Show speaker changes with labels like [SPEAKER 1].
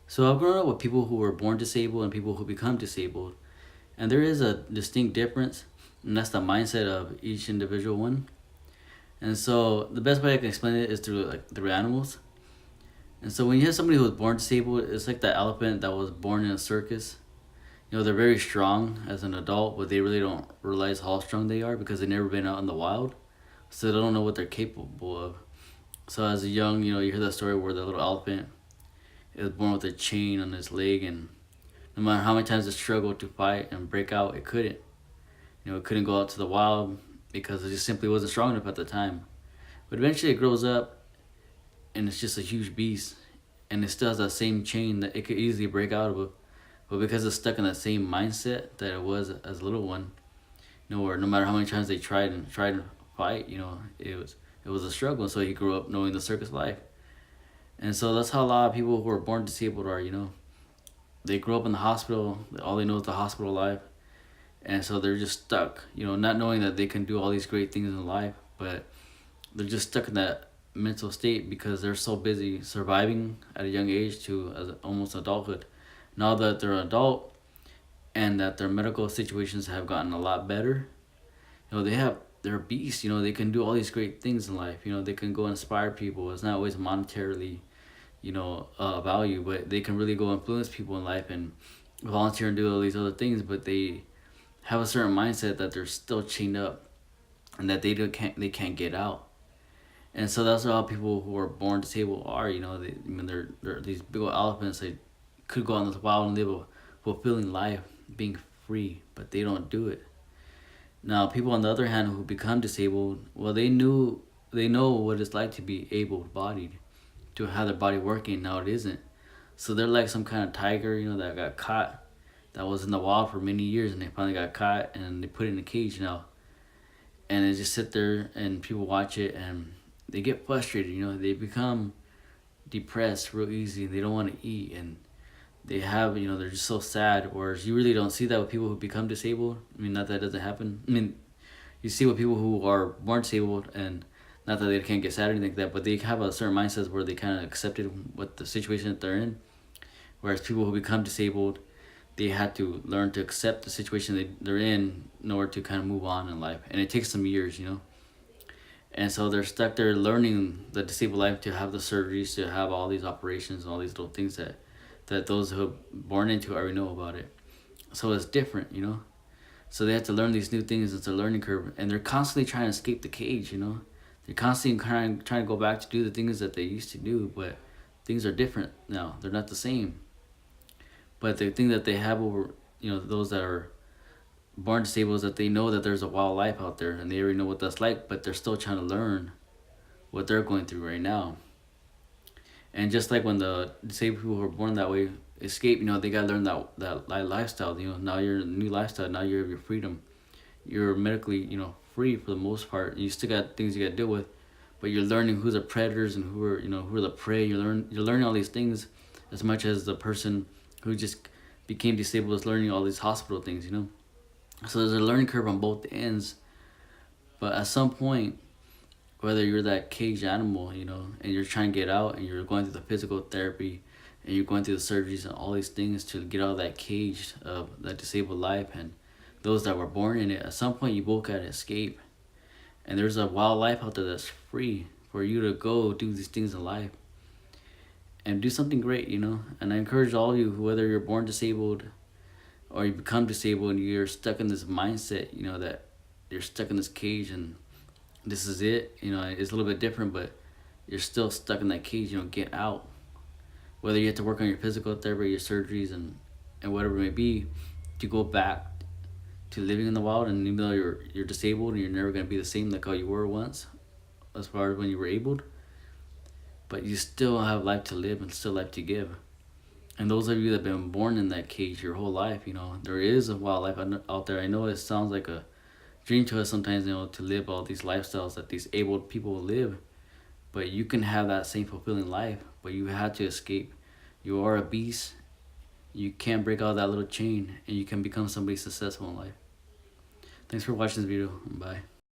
[SPEAKER 1] So I've grown up with people who were born disabled and people who become disabled, and there is a distinct difference, and that's the mindset of each individual one. And so the best way I can explain it is through animals. And so when you have somebody who was born disabled, it's like that elephant that was born in a circus. They're very strong as an adult, but they really don't realize how strong they are because they've never been out in the wild, so they don't know what they're capable of. So as a young, you hear that story where the little elephant is born with a chain on his leg, and no matter how many times it struggled to fight and break out, it couldn't. It couldn't go out to the wild because it just simply wasn't strong enough at the time. But eventually it grows up and it's just a huge beast, and it still has that same chain that it could easily break out of. But because it's stuck in that same mindset that it was as a little one, where no matter how many times they tried to fight, it was a struggle. So he grew up knowing the circus life, and so that's how a lot of people who are born disabled are. They grow up in the hospital. All they know is the hospital life, and so they're just stuck. Not knowing that they can do all these great things in life, but they're just stuck in that mental state because they're so busy surviving at a young age to as almost adulthood. Now that they're an adult and that their medical situations have gotten a lot better, they're beasts. They can do all these great things in life. They can go inspire people. It's not always monetarily, value, but they can really go influence people in life and volunteer and do all these other things. But they have a certain mindset that they're still chained up and that they can't get out. And so that's how people who are born disabled are. They're these big old elephants. They could go out in the wild and live a fulfilling life, being free, but they don't do it. Now, people on the other hand who become disabled, well, they know what it's like to be able-bodied, to have their body working. Now it isn't. So they're like some kind of tiger, that got caught, that was in the wild for many years, and they finally got caught and they put it in a cage now, and they just sit there and people watch it and they get frustrated. They become depressed real easy. They don't want to eat, and they're just so sad. Whereas you really don't see that with people who become disabled. I mean, not that it doesn't happen. I mean, you see with people who are born disabled, and not that they can't get sad or anything like that, but they have a certain mindset where they kind of accepted what the situation that they're in. Whereas people who become disabled, they had to learn to accept the situation they're in order to kind of move on in life, and it takes some years. And so they're stuck there learning the disabled life, to have the surgeries, to have all these operations and all these little things that those who are born into already know about it. So it's different. So they have to learn these new things. It's a learning curve, and they're constantly trying to escape the cage. They're constantly trying to go back to do the things that they used to do, but things are different now. They're not the same. But the thing that they have over, those that are born disabled, is that they know that there's a wild life out there, and they already know what that's like, but they're still trying to learn what they're going through right now. And just like when the disabled people who are born that way escape, they gotta learn that lifestyle. Now you're in a new lifestyle. Now you have your freedom. You're medically, free for the most part. You still got things you gotta deal with, but you're learning who's the predators and who are the prey. You're learning all these things as much as the person who just became disabled is learning all these hospital things. So there's a learning curve on both ends. But at some point, whether you're that caged animal, and you're trying to get out, and you're going through the physical therapy, and you're going through the surgeries and all these things to get out of that cage of that disabled life, and those that were born in it, at some point you both gotta escape. And there's a wild life out there that's free for you to go do these things in life and do something great. And I encourage all of you, whether you're born disabled or you become disabled and you're stuck in this mindset, that you're stuck in this cage and this is it. It's a little bit different, but you're still stuck in that cage. Get out. Whether you have to work on your physical therapy, your surgeries, and whatever it may be, to go back to living in the wild. And even though you're disabled and you're never gonna be the same like how you were once, as far as when you were able, but you still have life to live and still life to give. And those of you that have been born in that cage your whole life, there is a wild life out there. I know it sounds like a dream to us sometimes, to live all these lifestyles that these able people live. But you can have that same fulfilling life, but you have to escape. You are a beast. You can't break out that little chain, and you can become somebody successful in life. Thanks for watching this video. Bye.